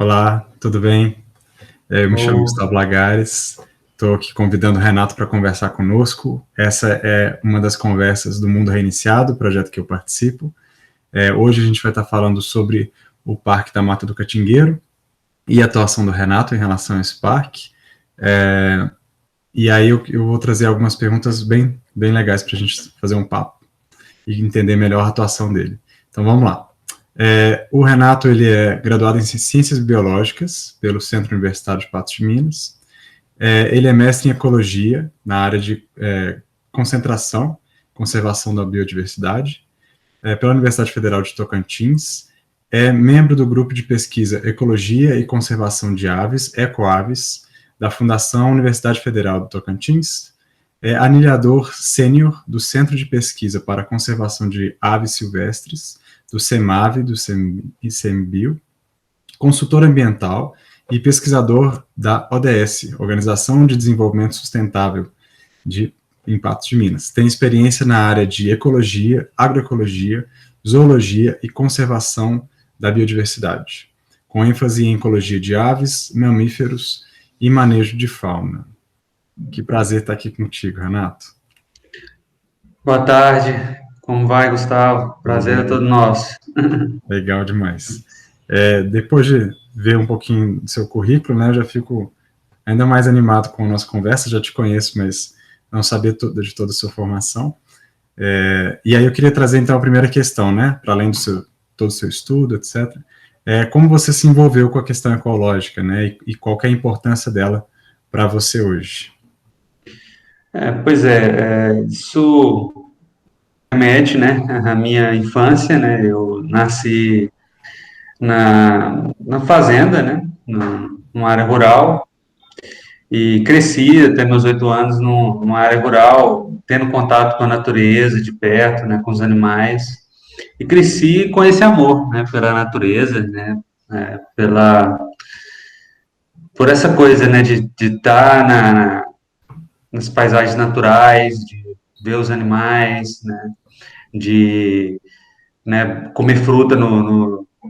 Olá, tudo bem? Eu me chamo Oh, Gustavo Lagares, estou aqui convidando o Renato para conversar conosco. Essa é uma das conversas do Mundo Reiniciado, o projeto que eu participo. Hoje a gente vai estar falando sobre o Parque da Mata do Catingueiro e a atuação do Renato em relação a esse parque. E aí eu vou trazer algumas perguntas bem legais para a gente fazer um papo e entender melhor a atuação dele. Então vamos lá. O Renato ele é graduado em Ciências Biológicas pelo Centro Universitário de Patos de Minas. Ele é mestre em Ecologia na área de conservação da biodiversidade, pela Universidade Federal de Tocantins. É membro do grupo de pesquisa Ecologia e Conservação de Aves, EcoAves, da Fundação Universidade Federal do Tocantins. É anilhador sênior do Centro de Pesquisa para a Conservação de Aves Silvestres, do CEMAVE, do ICMBio, consultor ambiental e pesquisador da ODS, Organização de Desenvolvimento Sustentável em Patos de Minas. Tem experiência na área de ecologia, agroecologia, zoologia e conservação da biodiversidade, com ênfase em ecologia de aves, mamíferos e manejo de fauna. Que prazer estar aqui contigo, Renato. boa tarde. Como vai, Gustavo? Prazer é todo nosso. Legal demais. Depois de ver um pouquinho do seu currículo, né, eu já fico ainda mais animado com a nossa conversa. Já te conheço, mas não sabia de toda a sua formação. E aí eu queria trazer então a primeira questão, né, para além todo o seu estudo, etc. Como você se envolveu com a questão ecológica, né, e qual que é a importância dela para você hoje? Pois é, isso remete, né, à minha infância, né? Eu nasci na fazenda, né, numa área rural, e cresci até meus 8 anos numa área rural, tendo contato com a natureza de perto, né, com os animais, e cresci com esse amor, né, pela natureza, né, por essa coisa, né, de estar nas paisagens naturais, de ver os animais, né, de, né, comer fruta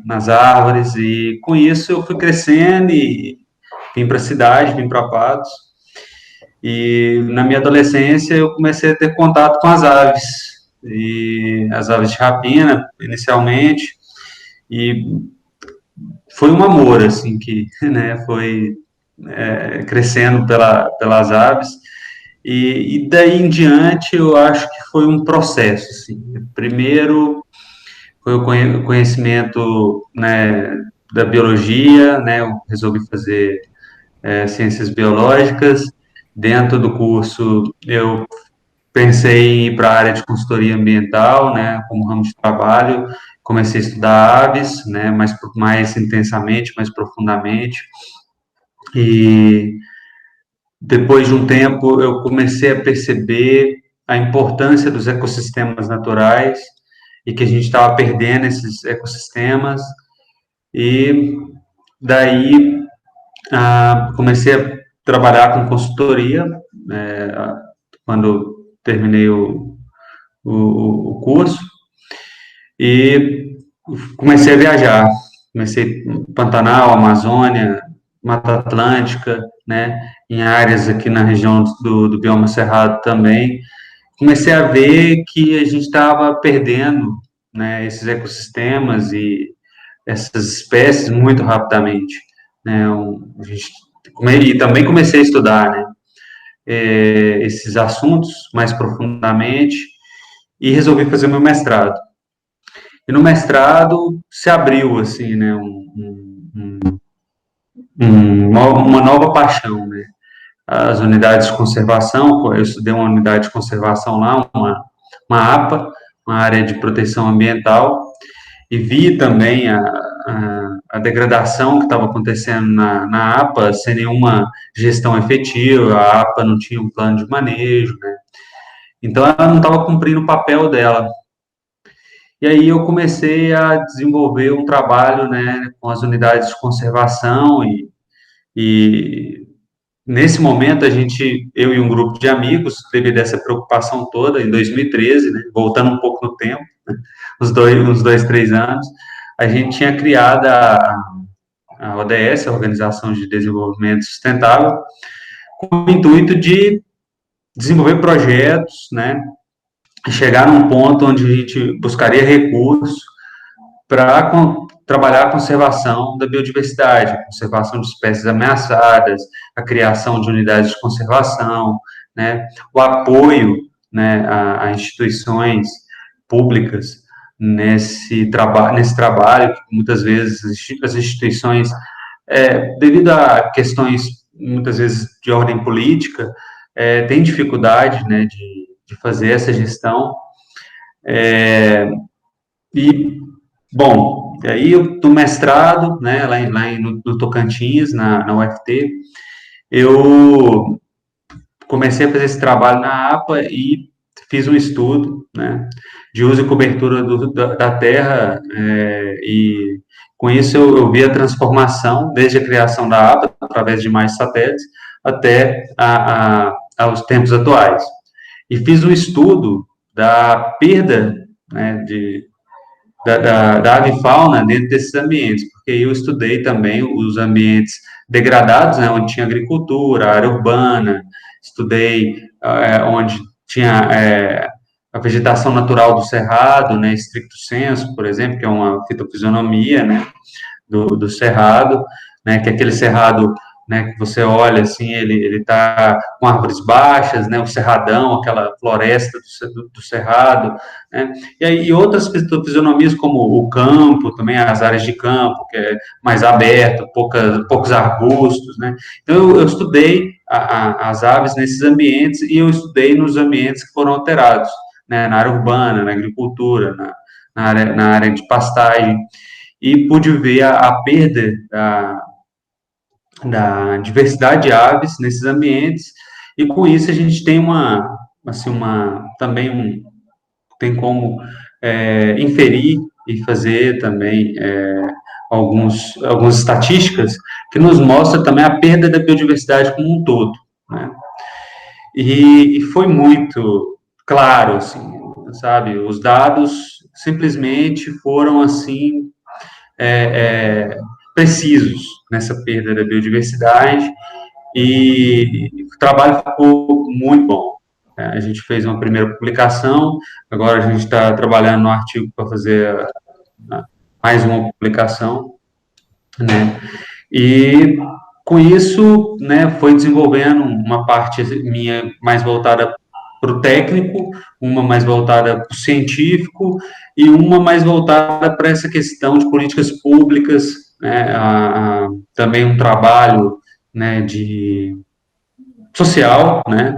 nas árvores, e com isso eu fui crescendo e vim para a cidade, vim para Patos, e na minha adolescência eu comecei a ter contato com as aves, e as aves de rapina, inicialmente, e foi um amor, assim, que, né, foi crescendo pelas aves. E daí em diante, eu acho que foi um processo. Assim. Primeiro, foi o conhecimento, né, da biologia, né, eu resolvi fazer ciências biológicas. Dentro do curso, eu pensei em ir para a área de consultoria ambiental, né, como ramo de trabalho. Comecei a estudar aves, né, mais intensamente, mais profundamente. E depois de um tempo, eu comecei a perceber a importância dos ecossistemas naturais e que a gente estava perdendo esses ecossistemas. E daí comecei a trabalhar com consultoria, quando terminei o curso, e comecei a viajar. Comecei em Pantanal, Amazônia, Mata Atlântica, né, em áreas aqui na região do bioma Cerrado também. Comecei a ver que a gente estava perdendo, né, esses ecossistemas e essas espécies muito rapidamente, né, e também comecei a estudar, né, esses assuntos mais profundamente e resolvi fazer meu mestrado. E no mestrado se abriu, assim, né, uma nova paixão, né? As unidades de conservação, eu estudei uma unidade de conservação lá, uma APA, uma área de proteção ambiental, e vi também a degradação que estava acontecendo na APA, sem nenhuma gestão efetiva, a APA não tinha um plano de manejo, né? Então, ela não estava cumprindo o papel dela. E aí eu comecei a desenvolver um trabalho, né, com as unidades de conservação e nesse momento, eu e um grupo de amigos, devido a essa preocupação toda, em 2013, né, voltando um pouco no tempo, né, uns 2, 3 anos, a gente tinha criado a ODS, a Organização de Desenvolvimento Sustentável, com o intuito de desenvolver projetos, né, e chegar num ponto onde a gente buscaria recursos para trabalhar a conservação da biodiversidade, a conservação de espécies ameaçadas, a criação de unidades de conservação, né, o apoio, né, a instituições públicas nesse trabalho, que muitas vezes as instituições, devido a questões, muitas vezes, de ordem política, têm dificuldade, né, de fazer essa gestão, e, bom, aí eu, do mestrado, né, no Tocantins, na UFT, eu comecei a fazer esse trabalho na APA e fiz um estudo, né, de uso e cobertura da terra, e com isso eu vi a transformação, desde a criação da APA, através de mais satélites, até aos tempos atuais. E fiz um estudo da perda, né, da avifauna dentro desses ambientes, porque eu estudei também os ambientes degradados, né, onde tinha agricultura, área urbana, estudei onde tinha a vegetação natural do cerrado, né, stricto sensu, por exemplo, que é uma fitofisionomia, né, do cerrado, né, que é aquele cerrado, né, que você olha assim, ele tá com árvores baixas, né, o cerradão, aquela floresta do cerrado, né, e aí outras fisionomias como o campo, também as áreas de campo, que é mais aberto, poucos arbustos, né, então eu estudei as aves nesses ambientes e eu estudei nos ambientes que foram alterados, né, na área urbana, na agricultura, na área de pastagem, e pude ver a perda da diversidade de aves nesses ambientes, e com isso a gente tem tem como inferir e fazer também algumas estatísticas que nos mostra também a perda da biodiversidade como um todo, né? E foi muito claro, assim, sabe, os dados simplesmente foram, assim, precisos nessa perda da biodiversidade, e o trabalho ficou muito bom. A gente fez uma primeira publicação, agora a gente está trabalhando no artigo para fazer mais uma publicação, né? E com isso, né, foi desenvolvendo uma parte minha mais voltada para o técnico, uma mais voltada para o científico e uma mais voltada para essa questão de políticas públicas, né, também um trabalho, né, de social, né,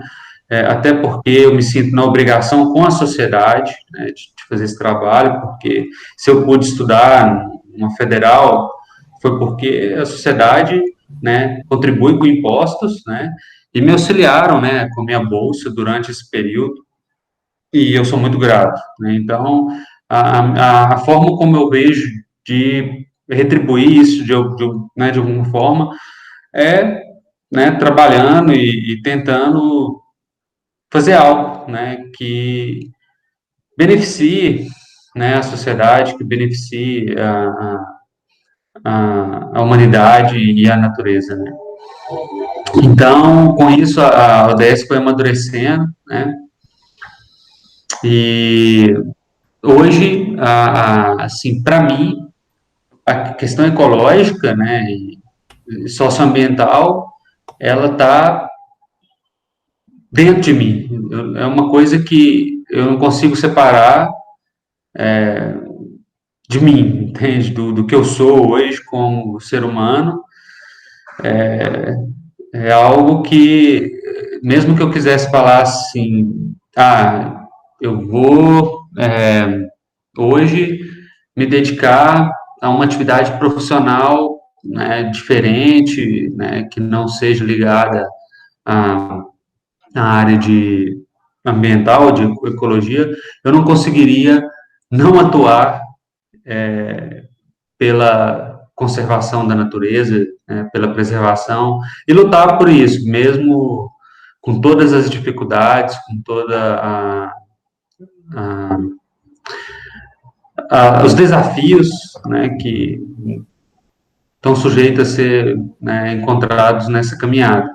até porque eu me sinto na obrigação com a sociedade, né, de fazer esse trabalho, porque se eu pude estudar numa federal, foi porque a sociedade, né, contribui com impostos, né, e me auxiliaram, né, com minha bolsa durante esse período, e eu sou muito grato, né, então, a forma como eu vejo de retribuir isso né, de alguma forma é, né, trabalhando e tentando fazer algo, né, que beneficie, né, a sociedade, que beneficie a humanidade e a natureza, né. Então, com isso, a ODS foi amadurecendo, né, e hoje, assim, para mim, a questão ecológica, né, e socioambiental, ela está dentro de mim. É uma coisa que eu não consigo separar de mim, entende? Do que eu sou hoje como ser humano. É algo que, mesmo que eu quisesse falar assim, eu vou hoje me dedicar a uma atividade profissional, né, diferente, né, que não seja ligada à, à área de ambiental, de ecologia, eu não conseguiria não atuar pela conservação da natureza, né, pela preservação, e lutar por isso, mesmo com todas as dificuldades, com a, os desafios, né, estão sujeitos a ser, né, encontrados nessa caminhada.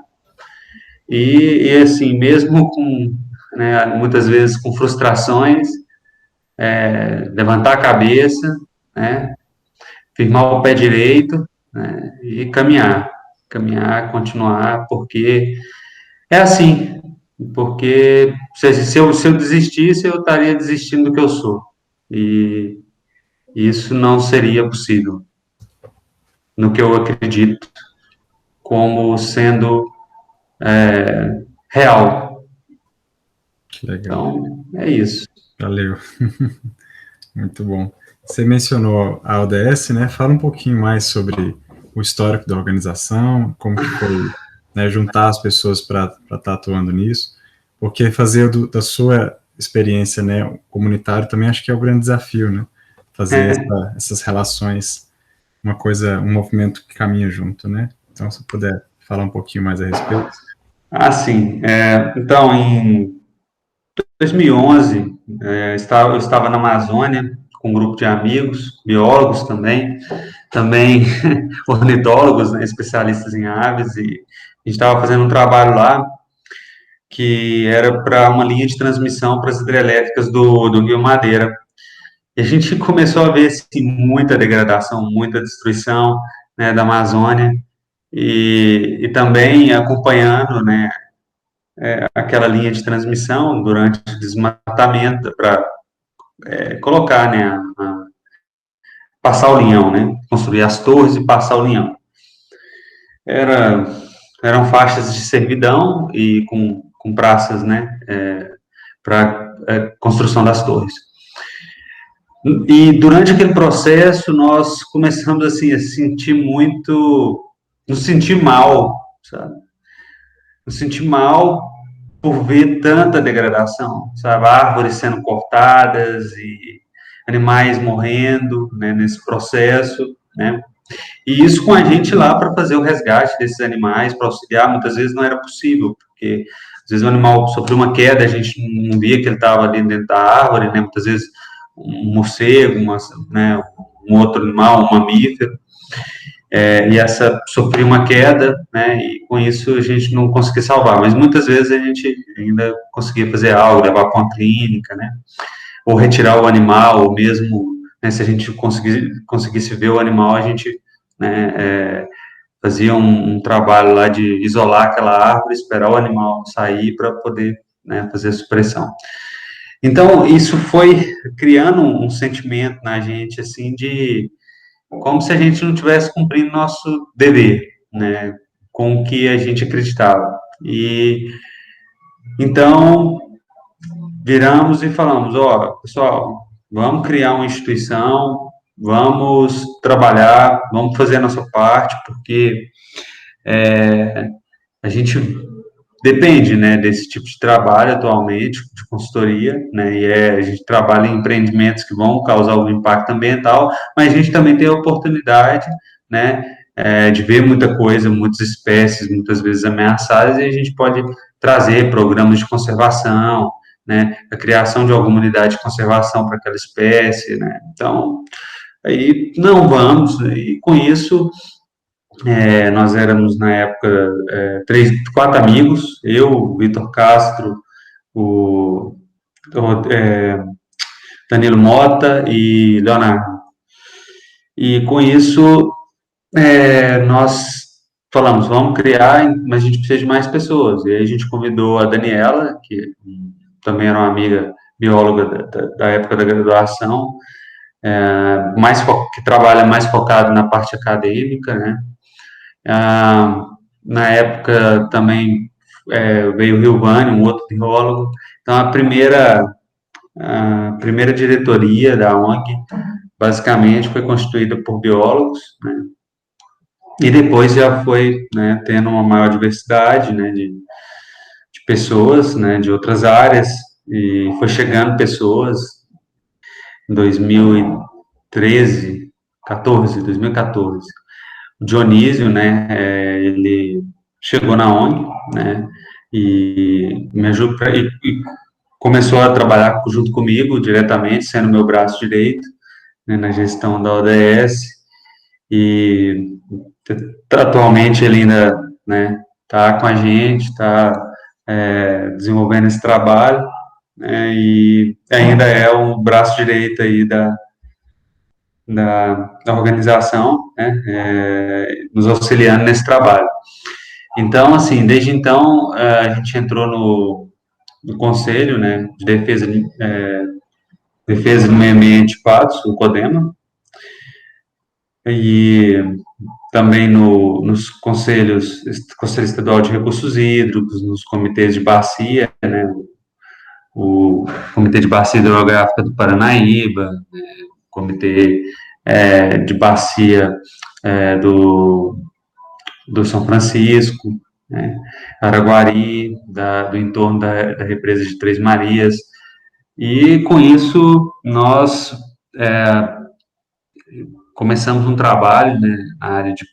Assim, mesmo com, né, muitas vezes com frustrações, levantar a cabeça, né, firmar o pé direito, né, e caminhar, continuar, porque é assim, porque se eu desistisse, eu estaria desistindo do que eu sou, e isso não seria possível, no que eu acredito, como sendo real. Que legal. Então, é isso. Valeu. Muito bom. Você mencionou a ODS, né? Fala um pouquinho mais sobre o histórico da organização, como que foi, né, juntar as pessoas para estar atuando nisso, porque fazer da sua experiência, né, comunitário também acho que é o grande desafio, né? Fazer essas relações, uma coisa, um movimento que caminha junto, né? Então, se puder falar um pouquinho mais a respeito. Sim. Então, em 2011, eu estava na Amazônia com um grupo de amigos, biólogos também ornitólogos, né, especialistas em aves, e a gente estava fazendo um trabalho lá que era para uma linha de transmissão para as hidrelétricas do Rio Madeira. E a gente começou a ver assim, muita degradação, muita destruição, né, da Amazônia, e também acompanhando, né, aquela linha de transmissão durante o desmatamento para colocar, né, passar o linhão, né, construir as torres e passar o linhão. Eram faixas de servidão e com praças, né, para construção das torres. E durante aquele processo nós começamos assim a sentir muito, nos sentir mal, sabe? Nos sentir mal por ver tanta degradação, sabe? Árvores sendo cortadas e animais morrendo, né, nesse processo, né? E isso com a gente lá para fazer o resgate desses animais, para auxiliar, muitas vezes não era possível, porque às vezes o animal sofreu uma queda, a gente não via que ele estava ali dentro da árvore, né? Muitas vezes um morcego, né, um outro animal, um mamífero, e essa sofreu uma queda, né, e com isso a gente não conseguia salvar, mas muitas vezes a gente ainda conseguia fazer algo, levar para uma clínica, né, ou retirar o animal, ou mesmo, né, se a gente conseguisse ver o animal, a gente, né, fazia um trabalho lá de isolar aquela árvore, esperar o animal sair para poder, né, fazer a supressão. Então, isso foi criando um sentimento na gente, assim, de como se a gente não tivesse cumprindo nosso dever, né, com o que a gente acreditava. E então viramos e falamos, pessoal, vamos criar uma instituição, vamos trabalhar, vamos fazer a nossa parte, porque a gente depende, né, desse tipo de trabalho atualmente, de consultoria, né, e a gente trabalha em empreendimentos que vão causar algum impacto ambiental, mas a gente também tem a oportunidade, né, de ver muita coisa, muitas espécies, muitas vezes ameaçadas, e a gente pode trazer programas de conservação, né, a criação de alguma unidade de conservação para aquela espécie, né, então, aí não vamos, e com isso nós éramos, na época, quatro amigos, eu, o Vitor Castro, o Danilo Mota e Leonardo. E com isso, nós falamos, vamos criar, mas a gente precisa de mais pessoas. E aí a gente convidou a Daniela, que também era uma amiga bióloga da época da graduação, que trabalha mais focado na parte acadêmica, né? Na época também veio o Rilvani, um outro biólogo. Então, a primeira diretoria da ONG, basicamente, foi constituída por biólogos, né? E depois já foi, né, tendo uma maior diversidade, né, de pessoas, né, de outras áreas, e foi chegando pessoas em 2013, 2014. O Dionísio, né, ele chegou na ONG, né, e me ajudou e começou a trabalhar junto comigo diretamente, sendo meu braço direito, né, na gestão da ODS, e atualmente ele ainda, né, está com a gente, está desenvolvendo esse trabalho, né, e ainda é o braço direito aí da organização, né, nos auxiliando nesse trabalho. Então, assim, desde então, a gente entrou no Conselho, né, de Defesa do Meio Ambiente e Patos, o CODEMA, e também nos conselhos, Conselho Estadual de Recursos Hídricos, nos comitês de bacia, né, o Comitê de Bacia Hidrográfica do Paranaíba, Comitê de Bacia do São Francisco, né, Araguari, do entorno da represa de Três Marias, e com isso nós começamos um trabalho, né, na área de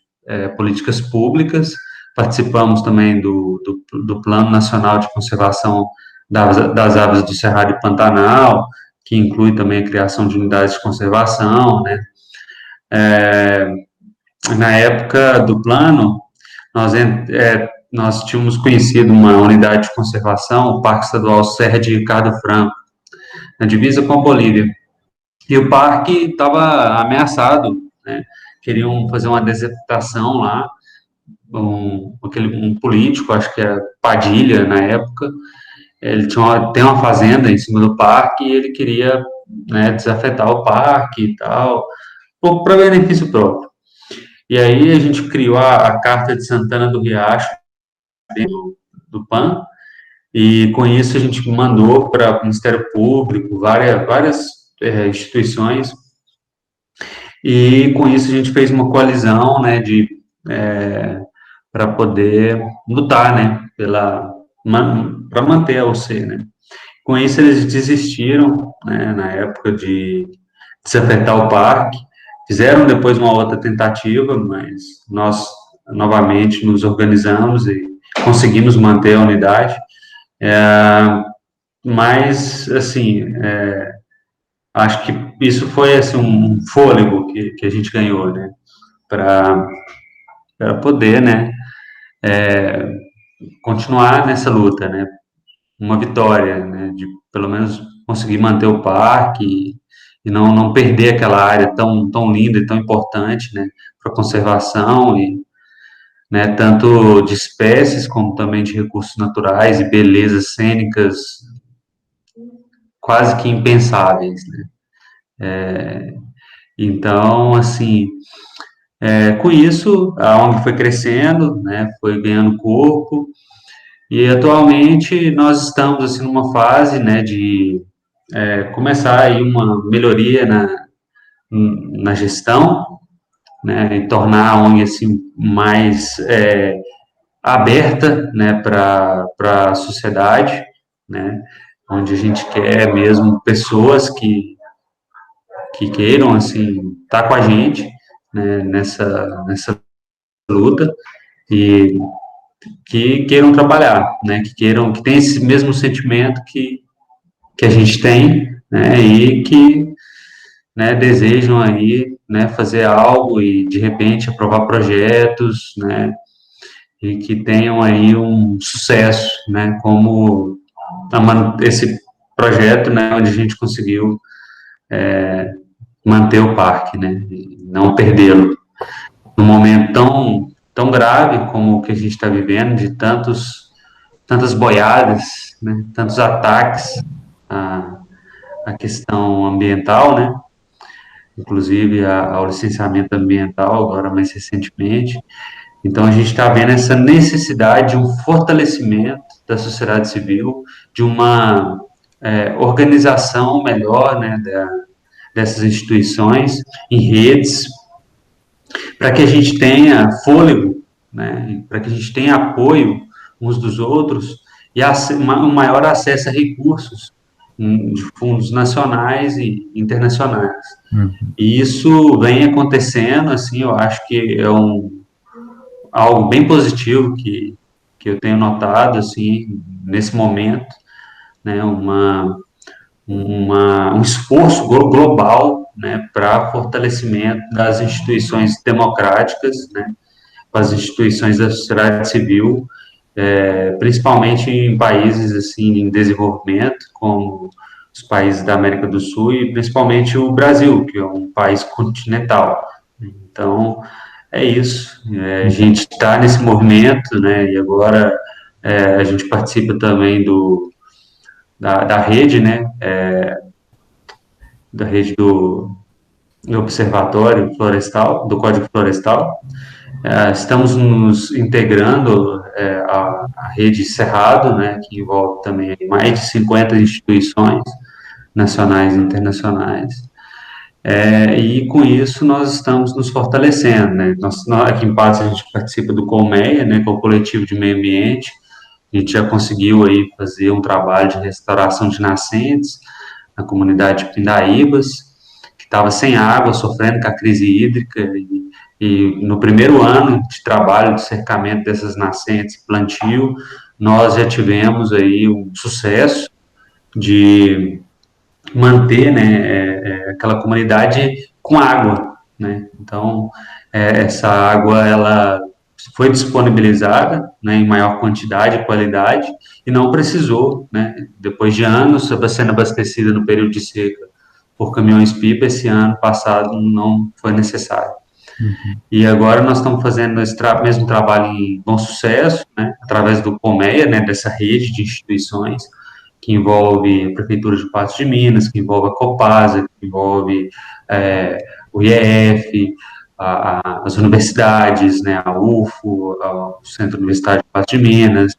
políticas públicas, participamos também do Plano Nacional de Conservação das Aves do Cerrado e Pantanal, que inclui também a criação de unidades de conservação, né. Na época do plano, nós tínhamos conhecido uma unidade de conservação, o Parque Estadual Serra de Ricardo Franco, na divisa com a Bolívia. E o parque estava ameaçado, né? Queriam fazer uma desertificação lá, um político, acho que era Padilha na época, ele tem uma fazenda em cima do parque e ele queria, né, desafetar o parque e tal, para benefício próprio. E aí a gente criou a Carta de Santana do Riacho, do PAN, e com isso a gente mandou para o Ministério Público, várias instituições, e com isso a gente fez uma coalizão, né, para poder lutar, né, para manter a UC, né. Com isso eles desistiram, né, na época de desafetar o parque, fizeram depois uma outra tentativa, mas nós novamente nos organizamos e conseguimos manter a unidade, mas, assim, acho que isso foi, assim, um fôlego que a gente ganhou, né, para poder, né, continuar nessa luta, né, uma vitória, né, de pelo menos conseguir manter o parque e não perder aquela área tão linda e tão importante, né, para conservação e, né, tanto de espécies como também de recursos naturais e belezas cênicas quase que impensáveis, né. Então, assim, com isso, a ONG foi crescendo, né, foi ganhando corpo, e atualmente nós estamos, assim, numa fase, né, de começar aí uma melhoria na gestão, né, e tornar a ONG, assim, mais aberta, né, para a sociedade, né, onde a gente quer mesmo pessoas que queiram, assim, estar com a gente, né, nessa luta e que queiram trabalhar, né, que tenham esse mesmo sentimento que a gente tem, né, e que, né, desejam aí, né, fazer algo e, de repente, aprovar projetos, né, e que tenham aí um sucesso, né, como esse projeto, né, onde a gente conseguiu manter o parque, né, e não perdê-lo. Num momento tão grave como o que a gente está vivendo, de tantas boiadas, né, tantos ataques à questão ambiental, né, inclusive ao licenciamento ambiental, agora mais recentemente. Então, a gente está vendo essa necessidade de um fortalecimento da sociedade civil, de uma organização melhor, né, dessas instituições em redes, para que a gente tenha fôlego, né, para que a gente tenha apoio uns dos outros e um maior acesso a recursos de fundos nacionais e internacionais. E isso vem acontecendo, assim, eu acho que é algo bem positivo que eu tenho notado, assim, nesse momento, né, um esforço global, né, para fortalecimento das instituições democráticas, né, as instituições da sociedade civil, principalmente em países assim em desenvolvimento, como os países da América do Sul e principalmente o Brasil, que é um país continental. Então, é isso. A gente está nesse movimento, né? E agora a gente participa também da rede, né? Da rede do Observatório Florestal, do Código Florestal. Estamos nos integrando à rede Cerrado, né? Que envolve também mais de 50 instituições nacionais e internacionais. E com isso nós estamos nos fortalecendo, né? Nós aqui em Patos a gente participa do Colmeia, né, que é o coletivo de meio ambiente. A gente já conseguiu aí fazer um trabalho de restauração de nascentes na comunidade de Pindaíbas, que estava sem água, sofrendo com a crise hídrica, e no primeiro ano de trabalho de cercamento dessas nascentes, plantio, nós já tivemos aí um sucesso de manter, né, aquela comunidade com água, né? Então, essa água ela foi disponibilizada, né, em maior quantidade e qualidade e não precisou, né, depois de anos sendo abastecida no período de seca por caminhões-pipa, esse ano passado não foi necessário. Uhum. E agora nós estamos fazendo esse mesmo trabalho em Bom Sucesso, né, através do Colmeia, né, dessa rede de instituições, que envolve a Prefeitura de Patos de Minas, que envolve a Copasa, que envolve o IEF, as universidades, né, a UFO, o Centro Universitário de Patos de Minas,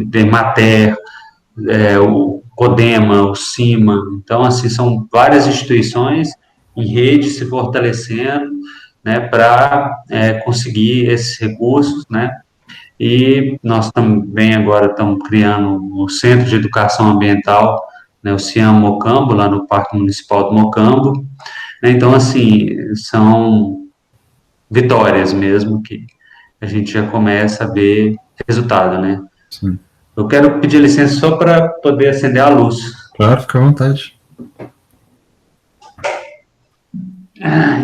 Demater, o CODEMA, o CIMA. Então, assim, são várias instituições em rede se fortalecendo, né, para conseguir esses recursos, né, e nós também agora estamos criando o Centro de Educação Ambiental, né, o CIAM Mocambo, lá no Parque Municipal do Mocambo. Então, assim, são vitórias mesmo que a gente já começa a ver resultado, né? Sim. Eu quero pedir licença só para poder acender a luz. Claro, fica à vontade.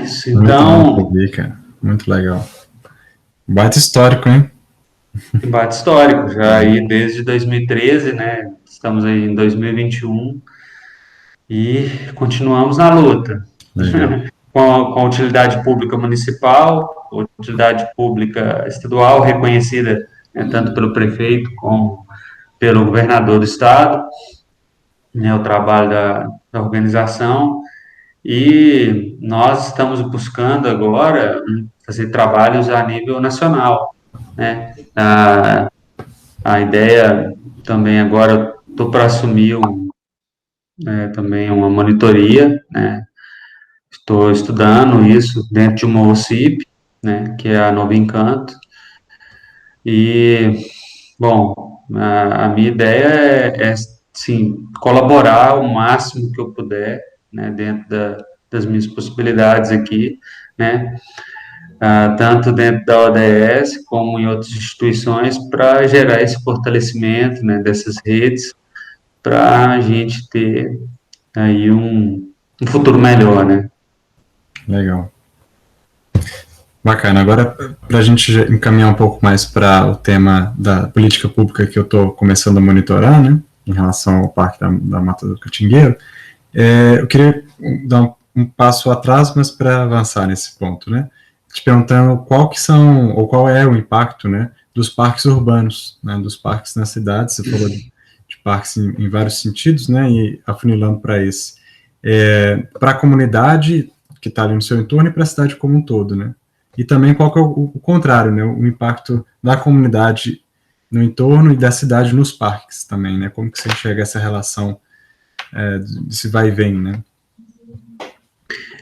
Isso, Muito bom então, ouvir, cara. Muito legal. Baita histórico, hein? debate histórico, já aí desde 2013, né? Estamos aí em 2021 e continuamos na luta. Legal. Com a utilidade pública municipal, utilidade pública estadual, reconhecida, né, tanto pelo prefeito como pelo governador do estado, né, o trabalho da organização, e nós estamos buscando agora fazer trabalhos a nível nacional, né? A ideia também agora, estou para assumir também uma monitoria, né? Estou estudando isso dentro de uma OCIP, né, que é a Novo Encanto. E, bom, a minha ideia sim, colaborar o máximo que eu puder, né, dentro das minhas possibilidades aqui, né, tanto dentro da ODS como em outras instituições, para gerar esse fortalecimento, né, dessas redes, para a gente ter aí um futuro melhor, né. Legal. Bacana. Agora, para a gente encaminhar um pouco mais para o tema da política pública que eu estou começando a monitorar, né, em relação ao Parque da Mata do Catingueiro, eu queria dar um passo atrás, mas para avançar nesse ponto, né, te perguntando qual que são, ou qual é o impacto, né, dos parques urbanos, né, dos parques nas cidades. Você falou de parques em vários sentidos, né, e afunilando para esse. Para a comunidade que está ali no seu entorno e para a cidade como um todo, né? E também qual que é o contrário, né? O impacto da comunidade no entorno e da cidade nos parques também, né? Como que você enxerga essa relação desse vai e vem, né?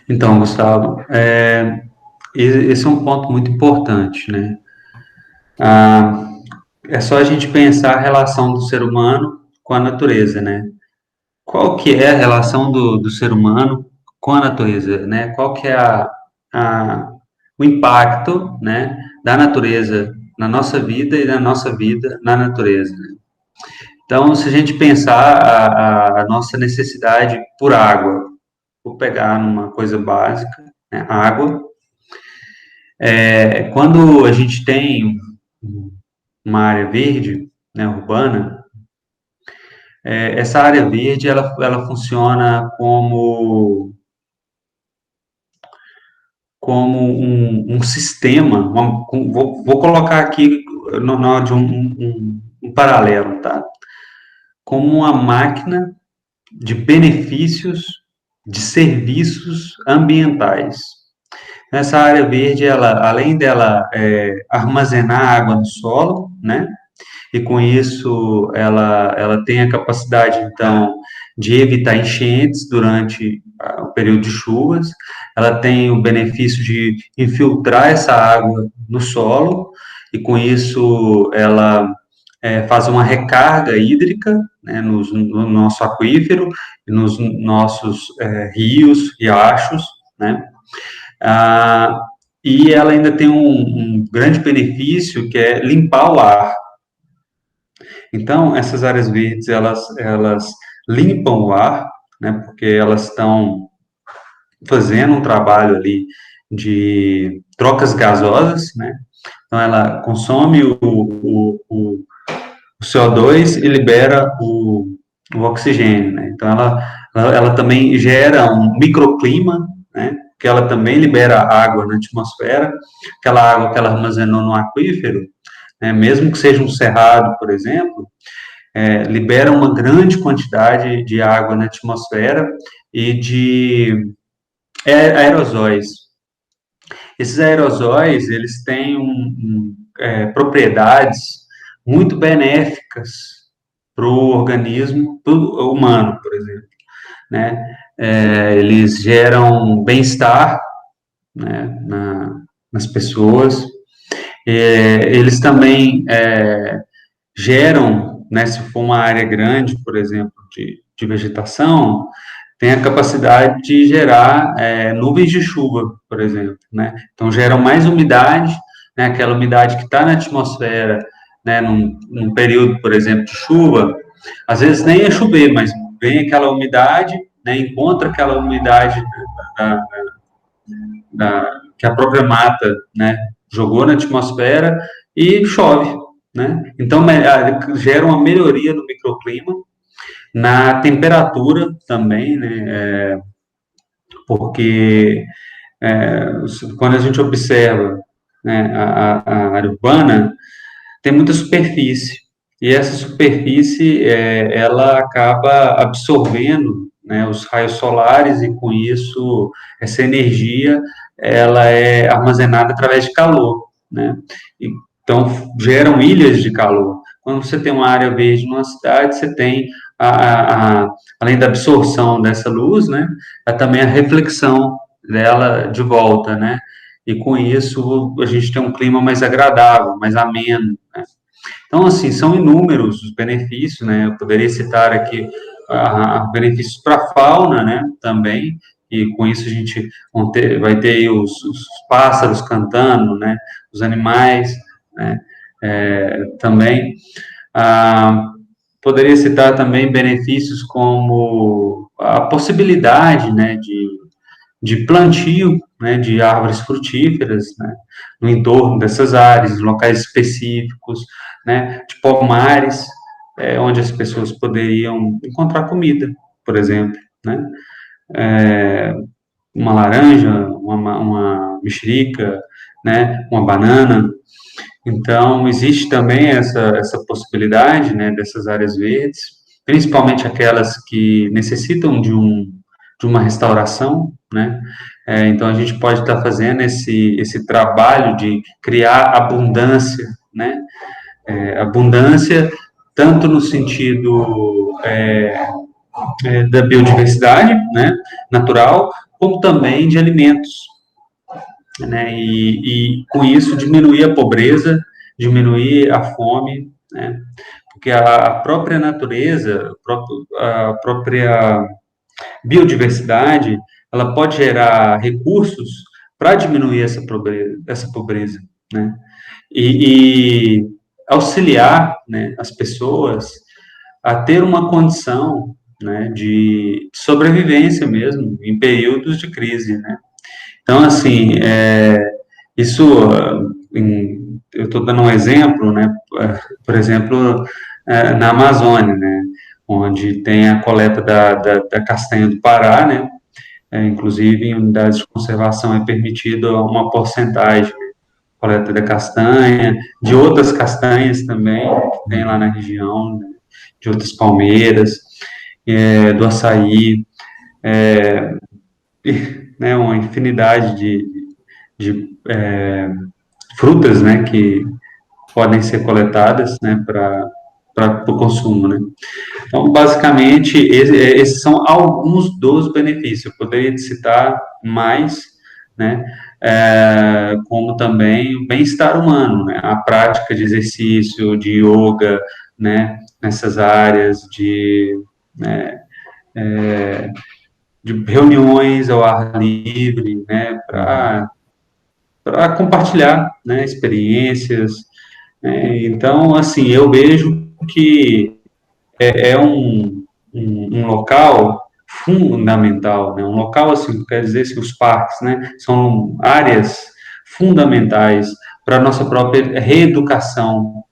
Então, Gustavo, esse é um ponto muito importante, né? É só a gente pensar a relação do ser humano com a natureza, né? Qual que é a relação do ser humano com a natureza, né? Qual que é a, o impacto, né, da natureza na nossa vida e da nossa vida na natureza, né? Então, se a gente pensar a nossa necessidade por água, vou pegar numa coisa básica, né, água, quando a gente tem uma área verde, né, urbana, essa área verde, ela funciona como um sistema, vou colocar aqui de um paralelo, tá? Como uma máquina de benefícios de serviços ambientais. Essa área verde, ela, além dela armazenar água no solo, né? E com isso ela tem a capacidade, então, de evitar enchentes durante o período de chuvas, ela tem o benefício de infiltrar essa água no solo, e com isso ela faz uma recarga hídrica, né, no nosso aquífero, nos nossos rios, riachos, né, ah, e ela ainda tem um grande benefício que é limpar o ar. Então, essas áreas verdes, elas limpam o ar, né, porque elas estão fazendo um trabalho ali de trocas gasosas, né, então ela consome o CO2 e libera o oxigênio, né, então ela também gera um microclima, né, que ela também libera água na atmosfera, aquela água que ela armazenou no aquífero, né, mesmo que seja um cerrado, por exemplo, libera uma grande quantidade de água na atmosfera e de aerosóis. Esses aerosóis, eles têm propriedades muito benéficas para o organismo humano, por exemplo, né? Eles geram bem-estar, né, nas pessoas. Eles também geram, né, se for uma área grande, por exemplo, de vegetação, tem a capacidade de gerar nuvens de chuva, por exemplo, né? Então, geram mais umidade, né, aquela umidade que está na atmosfera, né, num período, por exemplo, de chuva, às vezes nem é chover, mas vem aquela umidade, né, encontra aquela umidade da, que a própria mata, né, jogou na atmosfera e chove, né? Então, gera uma melhoria no microclima, na temperatura também, né? Porque quando a gente observa, né, a área urbana, tem muita superfície, e essa superfície, ela acaba absorvendo, né, os raios solares, e com isso, essa energia, ela é armazenada através de calor, né? Então, geram ilhas de calor. Quando você tem uma área verde numa cidade, você tem, além da absorção dessa luz, né, também a reflexão dela de volta, né? E com isso, a gente tem um clima mais agradável, mais ameno, né? Então, assim, são inúmeros os benefícios, né? Eu poderia citar aqui benefícios para a fauna, né? Também, e com isso a gente vai ter os pássaros cantando, né? Os animais, né? Também. Ah, poderia citar também benefícios como a possibilidade, né? De plantio, né, de árvores frutíferas, né, no entorno dessas áreas, locais específicos, né, de pomares, onde as pessoas poderiam encontrar comida, por exemplo, né, uma laranja, uma mexerica, né, uma banana. Então, existe também essa possibilidade, né, dessas áreas verdes, principalmente aquelas que necessitam de uma restauração, né? Então, a gente pode estar fazendo esse trabalho de criar abundância, né? Abundância, tanto no sentido da biodiversidade, né, natural, como também de alimentos, né, e com isso diminuir a pobreza, diminuir a fome, né, porque a própria natureza, a própria biodiversidade, ela pode gerar recursos para diminuir essa pobreza, né, e auxiliar, né, as pessoas a ter uma condição, né, de sobrevivência mesmo, em períodos de crise, né? Então, assim, isso, eu estou dando um exemplo, né, por exemplo, na Amazônia, né, onde tem a coleta da castanha do Pará, né, inclusive em unidades de conservação é permitido uma porcentagem, né, coleta da castanha, de outras castanhas também, que tem lá na região, né, de outras palmeiras, do açaí, né, uma infinidade de frutas, né, que podem ser coletadas, né, para o consumo, né. Então, basicamente, esses são alguns dos benefícios. Eu poderia citar mais, né, como também o bem-estar humano, né, a prática de exercício, de yoga, né, nessas áreas né, de reuniões ao ar livre, né, para compartilhar, né, experiências, né. Então, assim, eu vejo que é um local fundamental, né? Um local, assim, quer dizer que os parques, né, são áreas fundamentais para a nossa própria reeducação,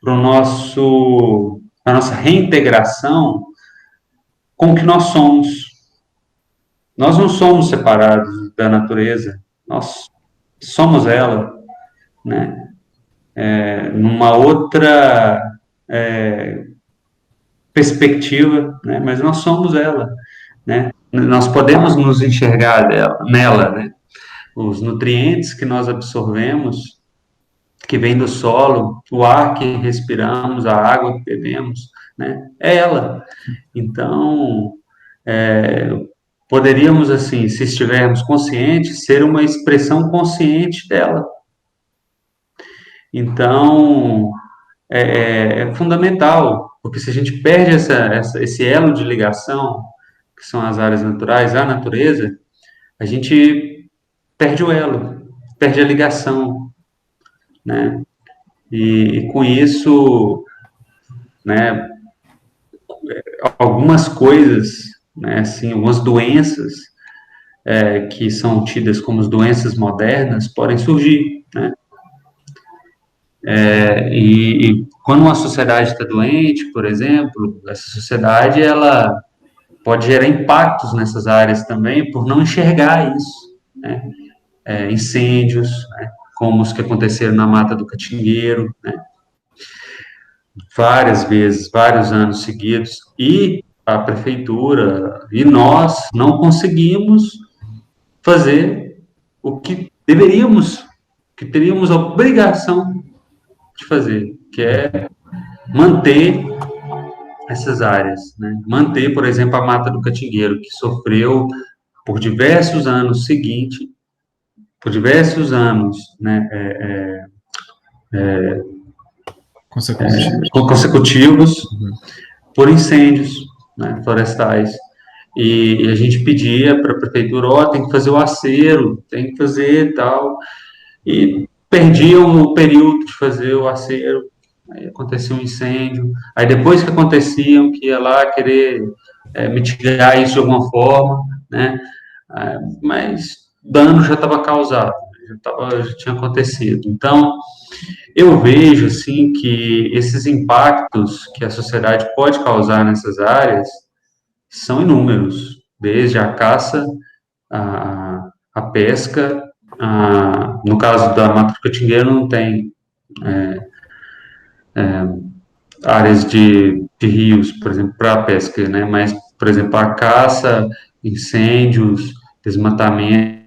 para a nossa reintegração com o que nós somos. Nós não somos separados da natureza, nós somos ela, né? Numa outra perspectiva, né? Mas nós somos ela, né? Nós podemos nos enxergar nela, né? Os nutrientes que nós absorvemos, que vem do solo, o ar que respiramos, a água que bebemos, né? É ela. Então, é, poderíamos, assim, se estivermos conscientes, ser uma expressão consciente dela. Então, é fundamental, porque se a gente perde esse elo de ligação, que são as áreas naturais, a natureza, a gente perde o elo, perde a ligação, né? E com isso, né, algumas coisas, né, assim, algumas doenças que são tidas como as doenças modernas podem surgir, né? E quando uma sociedade está doente, por exemplo, essa sociedade ela pode gerar impactos nessas áreas também por não enxergar isso, né? Incêndios, né, como os que aconteceram na Mata do Catingueiro, né, várias vezes, vários anos seguidos, e a prefeitura e nós não conseguimos fazer o que deveríamos, que teríamos a obrigação de fazer, que é manter essas áreas, né? Manter, por exemplo, a Mata do Catingueiro, que sofreu por diversos anos seguintes, por diversos anos, né, consecutivos, por incêndios, né, florestais. E a gente pedia para a prefeitura, tem que fazer o acero, tem que fazer tal, e perdiam o período de fazer o acero, aí acontecia um incêndio, aí depois que aconteciam, que ia lá querer mitigar isso de alguma forma, né, mas o dano já estava causado, já tinha acontecido. Então, eu vejo, assim, que esses impactos que a sociedade pode causar nessas áreas são inúmeros, desde a caça, a pesca, no caso da Mata do Catingueiro não tem áreas de rios, por exemplo, para a pesca, né? Mas, por exemplo, a caça, incêndios, desmatamento,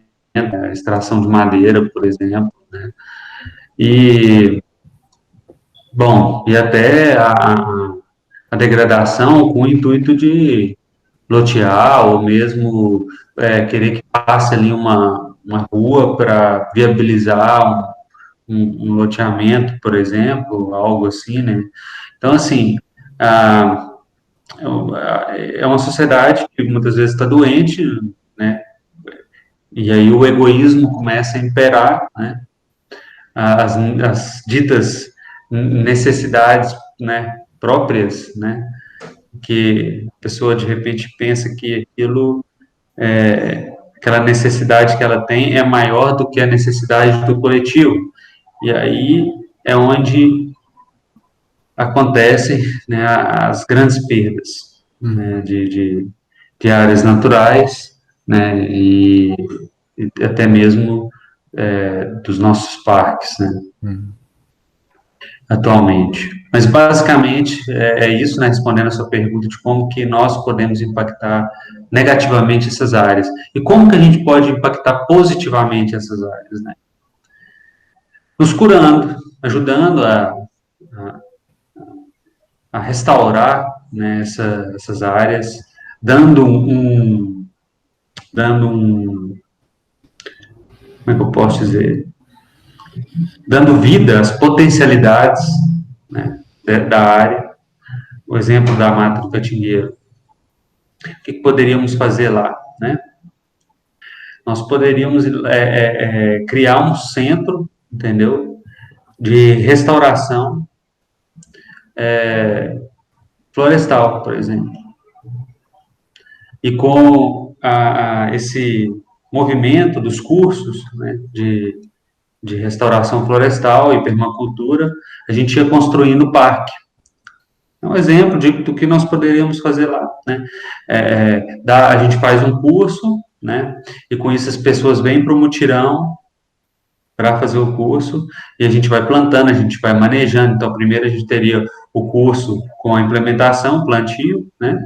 extração de madeira, por exemplo, né? E, bom, e até a degradação com o intuito de lotear ou mesmo querer que passe ali uma rua para viabilizar um loteamento, por exemplo, algo assim, né? Então, assim, a, é uma sociedade que muitas vezes está doente, né? E aí o egoísmo começa a imperar, né? As ditas necessidades, né, próprias, né, que a pessoa de repente pensa que aquela necessidade que ela tem é maior do que a necessidade do coletivo. E aí é onde acontecem, né, as grandes perdas, né, de áreas naturais, né, e até mesmo dos nossos parques, né, atualmente. Mas basicamente é isso, né, respondendo a sua pergunta de como que nós podemos impactar negativamente essas áreas e como que a gente pode impactar positivamente essas áreas, né? Nos curando, ajudando a restaurar, né, essas áreas, dando dando um, como é que eu posso dizer, dando vida às potencialidades, né, da área. O exemplo da Mata do Catingueiro. O que poderíamos fazer lá, né? Nós poderíamos criar um centro, entendeu, de restauração florestal, por exemplo. E com esse movimento dos cursos, né, de restauração florestal e permacultura, a gente ia construindo o parque. É um exemplo do que nós poderíamos fazer lá, né? A gente faz um curso, né? E com isso as pessoas vêm para o mutirão para fazer o curso e a gente vai plantando, a gente vai manejando. Então, primeiro a gente teria o curso com a implementação, plantio, né?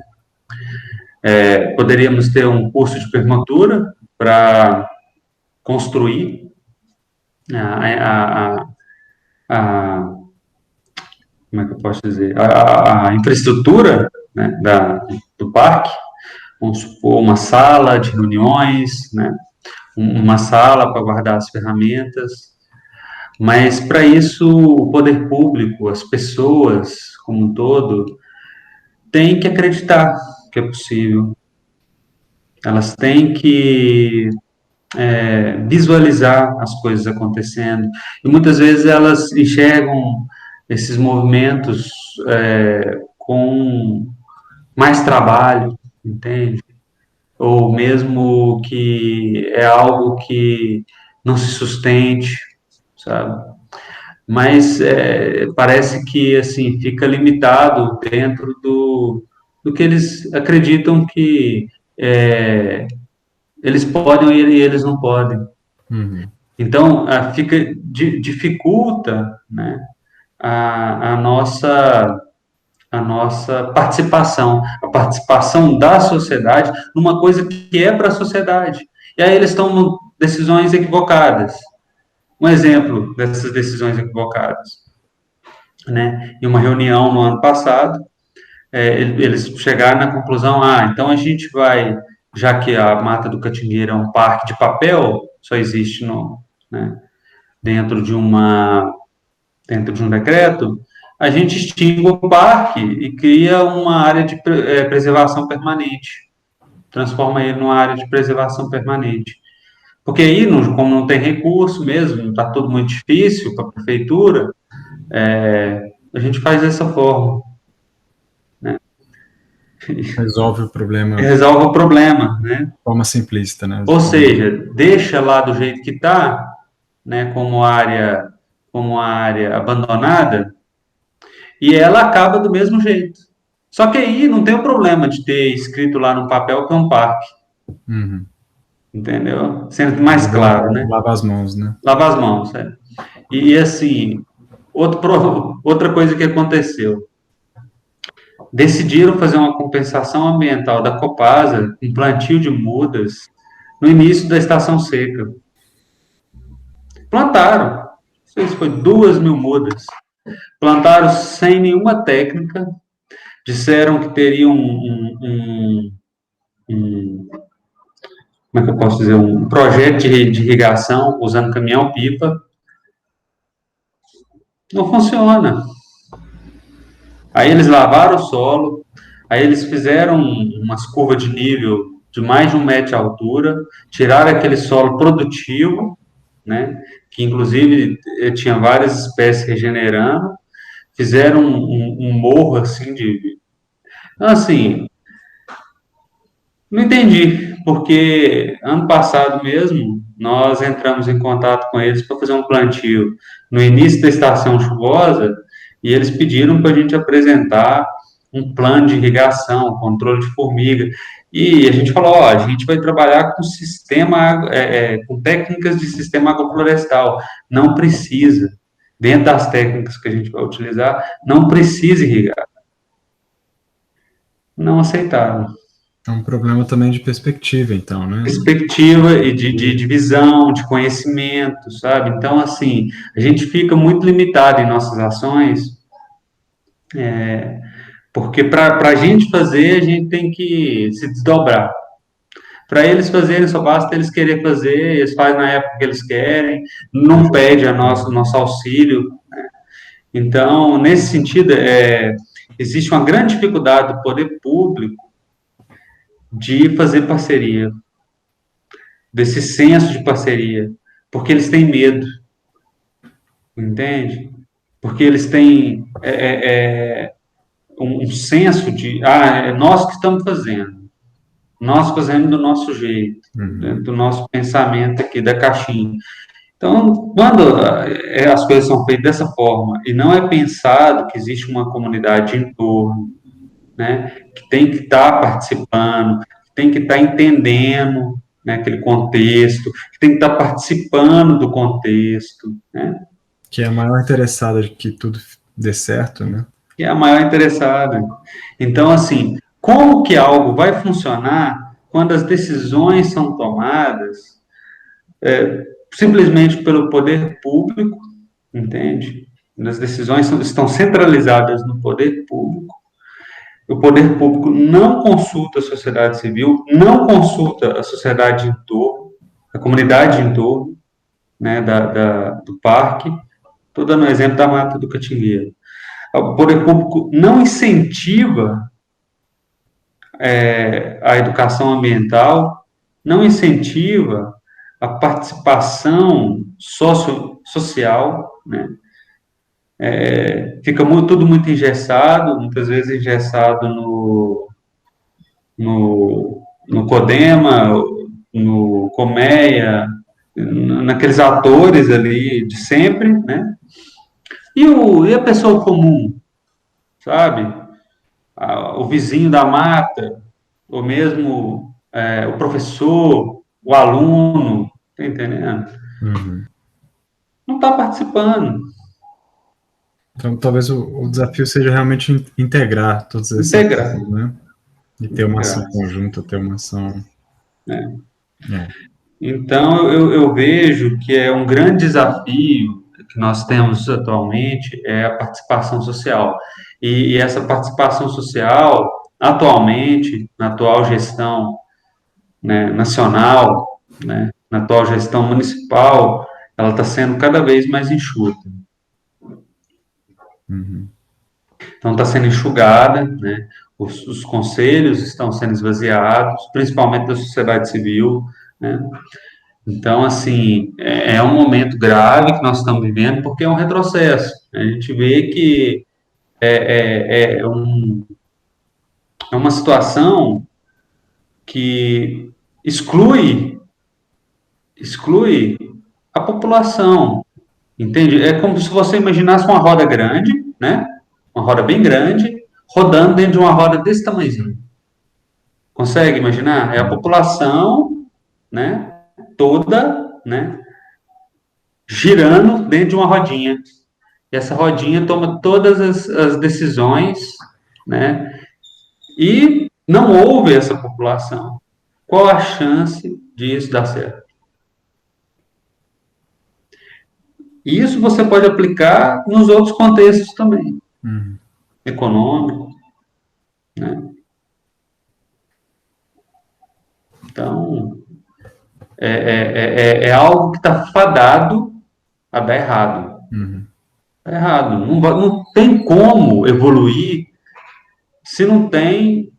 Poderíamos ter um curso de permacultura para construir a, a, a, como é que eu posso dizer, a infraestrutura, né, do parque, vamos supor, uma sala de reuniões, né, uma sala para guardar as ferramentas, mas para isso o poder público, as pessoas como um todo, têm que acreditar que é possível, elas têm que visualizar as coisas acontecendo, e muitas vezes elas enxergam esses movimentos com mais trabalho, entende? Ou mesmo que é algo que não se sustente, sabe? Mas parece que assim fica limitado dentro do que eles acreditam que eles podem e eles não podem. Então dificulta, né, a nossa participação, a participação da sociedade numa coisa que é para a sociedade. E aí eles tomam decisões equivocadas. Um exemplo dessas decisões equivocadas, né? Em uma reunião no ano passado, eles chegaram na conclusão, então a gente vai, já que a Mata do Catingueiro é um parque de papel, só existe né, dentro de um decreto, a gente extingue o parque e cria uma área de preservação permanente, transforma ele numa área de preservação permanente. Porque aí, como não tem recurso mesmo, está tudo muito difícil para a prefeitura, a gente faz dessa forma. Né? Resolve o problema. Resolve o problema, né? De forma simplista, né? Ou seja, deixa lá do jeito que está, né, como área abandonada, e ela acaba do mesmo jeito. Só que aí não tem o problema de ter escrito lá no papel que é um parque. Entendeu? Sendo mais claro, né? Lava as mãos, né? Lava as mãos, é. E assim, outra coisa que aconteceu. Decidiram fazer uma compensação ambiental da Copasa, um plantio de mudas, no início da estação seca. Plantaram. Não sei se foi 2.000 mudas. Plantaram sem nenhuma técnica. Disseram que teriam como é que eu posso dizer, um projeto de irrigação usando caminhão-pipa. Não funciona. Aí eles lavaram o solo, aí eles fizeram umas curvas de nível de mais de 1 metro de altura, tiraram aquele solo produtivo, né, que inclusive tinha várias espécies regenerando, fizeram um morro assim Então, assim, não entendi, porque ano passado mesmo nós entramos em contato com eles para fazer um plantio no início da estação chuvosa e eles pediram para a gente apresentar um plano de irrigação, controle de formiga. E a gente falou, ó, a gente vai trabalhar com sistema, com técnicas de sistema agroflorestal. Não precisa, dentro das técnicas que a gente vai utilizar, não precisa irrigar. Não aceitaram. É um problema também de perspectiva, então, né? Perspectiva e de visão, de conhecimento, sabe? Então, assim, a gente fica muito limitado em nossas ações, porque para a gente fazer, a gente tem que se desdobrar. Para eles fazerem, só basta eles querer fazer, eles fazem na época que eles querem, não pede nosso auxílio. Então, nesse sentido, existe uma grande dificuldade do poder público de fazer parceria, desse senso de parceria, porque eles têm medo, entende? Porque eles têm um senso de, é nós que estamos fazendo, nós fazemos do nosso jeito, do nosso pensamento aqui, da caixinha. Então, quando as coisas são feitas dessa forma e não é pensado que existe uma comunidade em torno, né, que tem que estar participando, que tem que estar entendendo, né, aquele contexto, que tem que estar participando do contexto, né? Que é a maior interessada de que tudo dê certo, né? Que é a maior interessada. Então, assim, como que algo vai funcionar quando as decisões são tomadas simplesmente pelo poder público, entende? As decisões estão centralizadas no poder público. O poder público não consulta a sociedade civil, não consulta a sociedade em torno, a comunidade em torno, né, do parque. Estou dando um exemplo da Mata do Catingueiro. O poder público não incentiva a educação ambiental, não incentiva a participação social, né? Fica tudo muito engessado, muitas vezes engessado no CODEMA, no COMEA, naqueles atores ali de sempre, né? E a pessoa comum, sabe? O vizinho da mata, ou mesmo o professor, o aluno, tá entendendo? Uhum. Não está participando. Então, talvez o desafio seja realmente integrar todos esses Integrar. atores, né? E ter uma ação conjunta, ter uma ação... Então, eu vejo que é um grande desafio que nós temos atualmente é a participação social. E essa participação social, atualmente, na atual gestão, né, nacional, né, na atual gestão municipal, ela está sendo cada vez mais enxuta. Uhum. Então, está sendo enxugada, né, os conselhos estão sendo esvaziados, principalmente da sociedade civil, né. Então, assim, é um momento grave que nós estamos vivendo, porque é um retrocesso. A gente vê que é uma situação que exclui a população, entende? É como se você imaginasse uma roda grande, né? Uma roda bem grande, rodando dentro de uma roda desse tamanhozinho. Consegue imaginar? É a população, né? Toda, né? Girando dentro de uma rodinha. E essa rodinha toma todas as decisões, né? E não houve essa população. Qual a chance disso dar certo? E isso você pode aplicar nos outros contextos também, econômico, né? Então, é algo que está fadado a dar errado. Está errado. Não tem como evoluir se não tem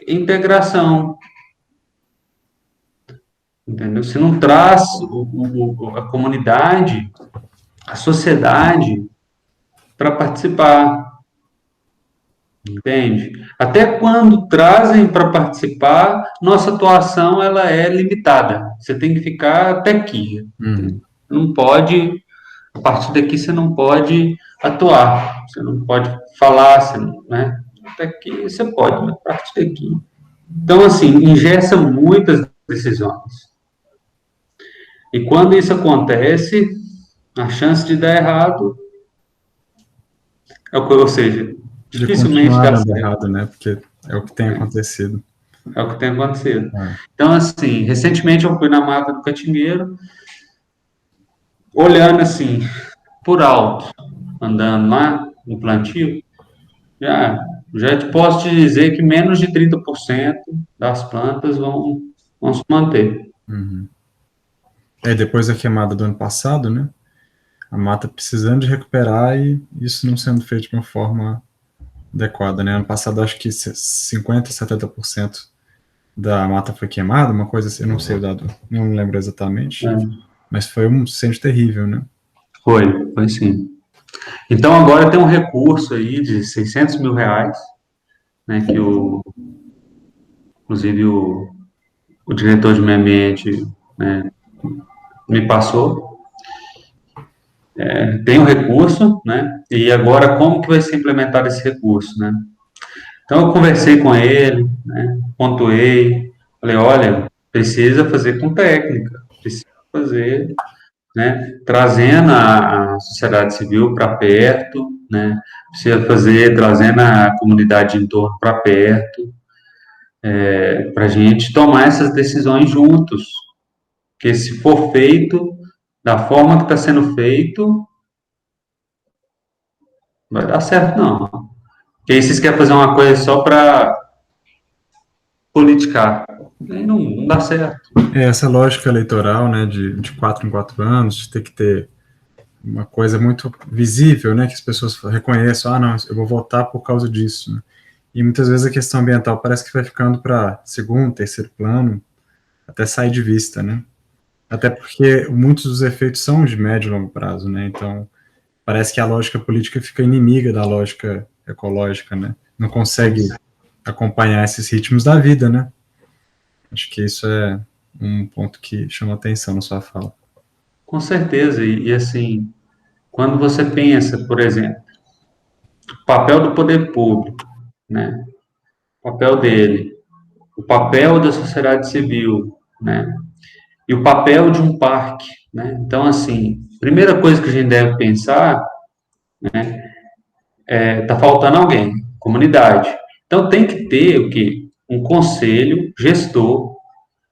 integração, entendeu? Se não traz a comunidade, a sociedade para participar. entende? Até quando trazem para participar, nossa atuação ela é limitada. Você tem que ficar até aqui. Uhum. Não pode, a partir daqui você não pode atuar, você não pode falar, você não, né? Até aqui você pode, mas a partir daqui. Então, assim, engessa muitas decisões. E quando isso acontece, a chance de dar errado, ou seja, De dificilmente continuar dá dando certo. errado, né? Porque é o que tem acontecido. É o que tem acontecido. É. Então, assim, recentemente eu fui na mata do Catingueiro, olhando assim, por alto, andando lá no plantio, já, já te posso te dizer que menos de 30% das plantas vão se manter. Uhum. Depois da queimada do ano passado, né? A mata precisando de recuperar e isso não sendo feito de uma forma adequada, né? Ano passado, acho que 50, 70% da mata foi queimada, uma coisa assim, eu não sei o dado, não lembro exatamente, Né? mas foi um incêndio terrível, né? Foi sim. Então agora tem um recurso aí de R$ 600 mil, né, que inclusive o diretor de meio ambiente, né, me passou. Tem o recurso, né, e agora como que vai ser implementado esse recurso, né? Então eu conversei com ele, né, pontuei, falei, olha, precisa fazer com técnica, precisa fazer, né, trazendo a sociedade civil para perto, né, precisa fazer, trazendo a comunidade de entorno para perto, para a gente tomar essas decisões juntos, porque se for feito da forma que está sendo feito, não vai dar certo não. Porque aí vocês querem fazer uma coisa só para politicar, aí não dá certo. Essa lógica eleitoral, né, de 4 em 4 anos, de ter que ter uma coisa muito visível, né, que as pessoas reconheçam, ah, não, eu vou votar por causa disso, né? E muitas vezes a questão ambiental parece que vai ficando para segundo, terceiro plano, até sair de vista, né? Até porque muitos dos efeitos são de médio e longo prazo, né? Então, parece que a lógica política fica inimiga da lógica ecológica, né? Não consegue acompanhar esses ritmos da vida, né? Acho que isso é um ponto que chama atenção na sua fala. Com certeza, e assim, quando você pensa, por exemplo, o papel do poder público, né? O papel dele, o papel da sociedade civil, né? E o papel de um parque, né? Então, assim, primeira coisa que a gente deve pensar tá faltando alguém, comunidade. Então, tem que ter o quê? Um conselho gestor,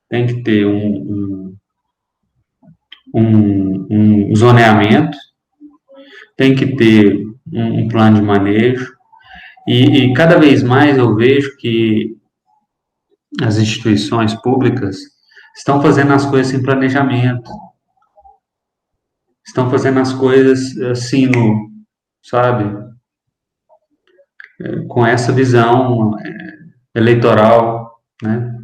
tem que ter um zoneamento, tem que ter um plano de manejo, e cada vez mais eu vejo que as instituições públicas estão fazendo as coisas sem planejamento, estão fazendo as coisas assim, sabe, com essa visão eleitoral, né?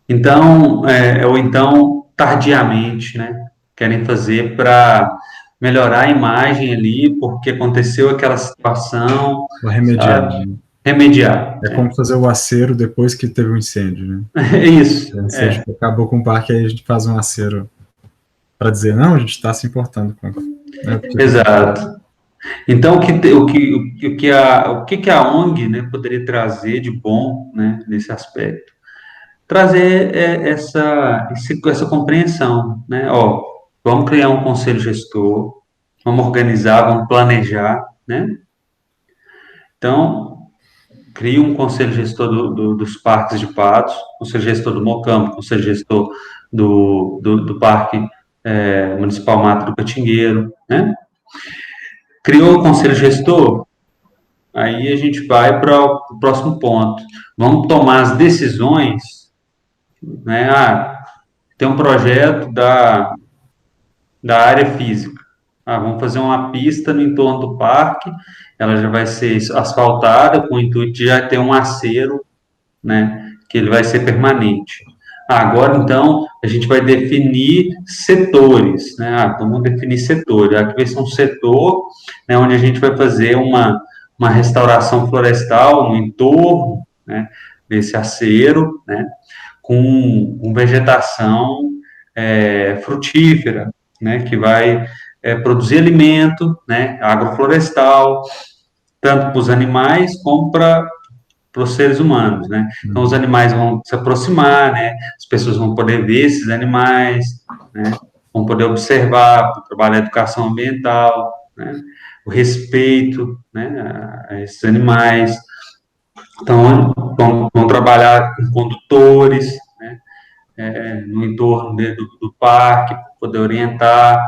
Então, ou então tardiamente, né? Querem fazer para melhorar a imagem ali, porque aconteceu aquela situação, Vou remediar, sabe? né? Remediar. É como fazer o acero depois que teve um incêndio, né? É isso. O incêndio que acabou com o parque, aí a gente faz um acero para dizer, não, a gente está se importando com, né, porque Exato. Então, o que a ONG, né, poderia trazer de bom, né, nesse aspecto? Trazer essa compreensão, né? Ó, vamos criar um conselho gestor, vamos organizar, vamos planejar, né? Então, cria um conselho gestor dos parques de Patos, conselho gestor do Mocampo, conselho gestor do Parque Municipal Mato do Catingueiro, né? Criou o conselho gestor, aí a gente vai para o próximo ponto. Vamos tomar as decisões, né? Tem um projeto da área física. Vamos fazer uma pista no entorno do parque, ela já vai ser asfaltada com o intuito de já ter um acero, né? Que ele vai ser permanente. Agora, então, a gente vai definir setores, né? Então, vamos definir setores. Aqui vai ser um setor, né, onde a gente vai fazer uma restauração florestal no entorno, né, desse acero, né, com vegetação frutífera, né, que vai produzir alimento, né, agroflorestal, tanto para os animais como para os seres humanos, né? Então, os animais vão se aproximar, né? As pessoas vão poder ver esses animais, né? Vão poder observar, trabalhar a educação ambiental, né? O respeito, né? A esses animais. Então, vão trabalhar com condutores, né? No entorno do parque, para poder orientar.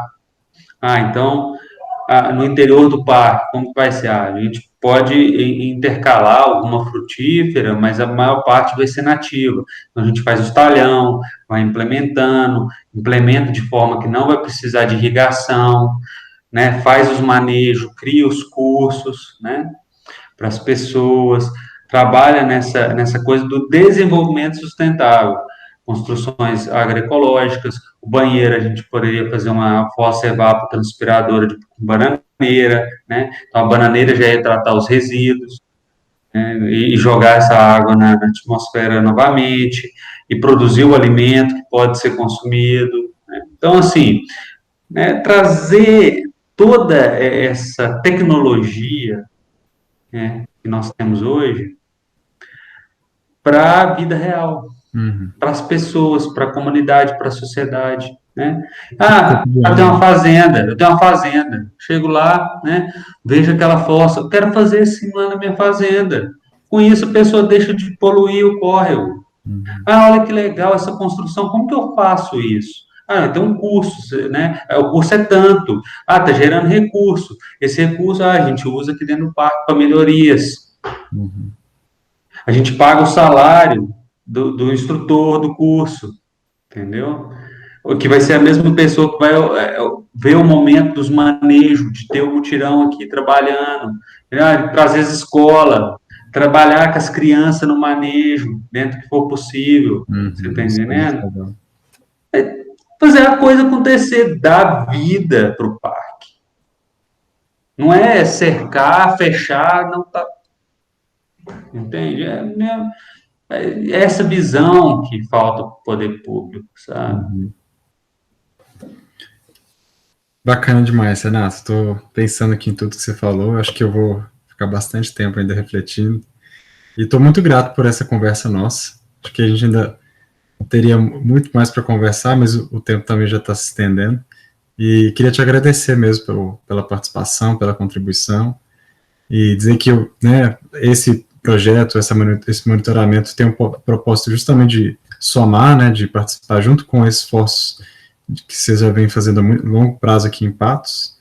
Então, no interior do parque, como vai ser? A gente pode intercalar alguma frutífera, mas a maior parte vai ser nativa. Então, a gente faz o talhão, vai implementando, implementa de forma que não vai precisar de irrigação, né? Faz os manejos, cria os cursos, né? Para as pessoas, trabalha nessa coisa do desenvolvimento sustentável, construções agroecológicas, o banheiro a gente poderia fazer uma fossa evapotranspiradora de bananeira, né? Então a bananeira já ia tratar os resíduos, né? E jogar essa água na atmosfera novamente, e produzir o alimento que pode ser consumido, né? Então, assim, né, trazer toda essa tecnologia, né, que nós temos hoje para a vida real, para as pessoas, para a comunidade, para a sociedade, né? Eu tenho uma fazenda, chego lá, né, vejo aquela fossa, eu quero fazer assim lá na minha fazenda. Com isso, a pessoa deixa de poluir o córrego. Olha que legal essa construção, como que eu faço isso? Tem um curso, né? O curso é tanto. Tá gerando recurso. Esse recurso, a gente usa aqui dentro do parque para melhorias. A gente paga o salário do instrutor do curso, entendeu? O que vai ser a mesma pessoa que vai ver o momento dos manejos, de ter o mutirão aqui trabalhando, né? Trazer as escolas, trabalhar com as crianças no manejo, dentro do que for possível, você está Isso é muito entendendo? legal. Fazer a coisa acontecer, dar vida para o parque. Não é cercar, fechar, não tá. Entende? É essa visão que falta para o poder público, sabe? Bacana demais, Renato. Estou pensando aqui em tudo que você falou. Acho que eu vou ficar bastante tempo ainda refletindo. E estou muito grato por essa conversa nossa. Acho que a gente ainda teria muito mais para conversar, mas o tempo também já está se estendendo. E queria te agradecer mesmo pela participação, pela contribuição, e dizer que né, esse projeto, esse monitoramento tem um propósito justamente de somar, né, de participar junto com esforços que vocês já vêm fazendo a longo prazo aqui em Patos,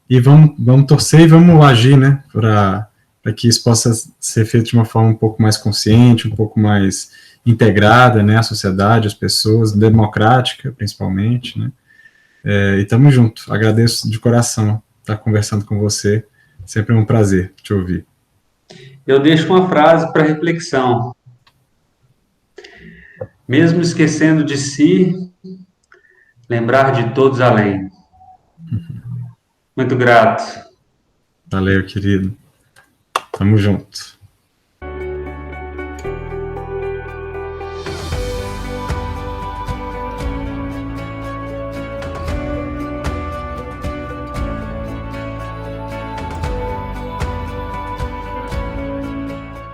e vamos torcer e vamos agir, né, para que isso possa ser feito de uma forma um pouco mais consciente, um pouco mais integrada, né, à sociedade, às pessoas, democrática, principalmente, né, e tamo junto. Agradeço de coração estar conversando com você, sempre é um prazer te ouvir. Eu deixo uma frase para reflexão. Mesmo esquecendo de si, lembrar de todos além. Muito grato. Valeu, querido. Tamo junto.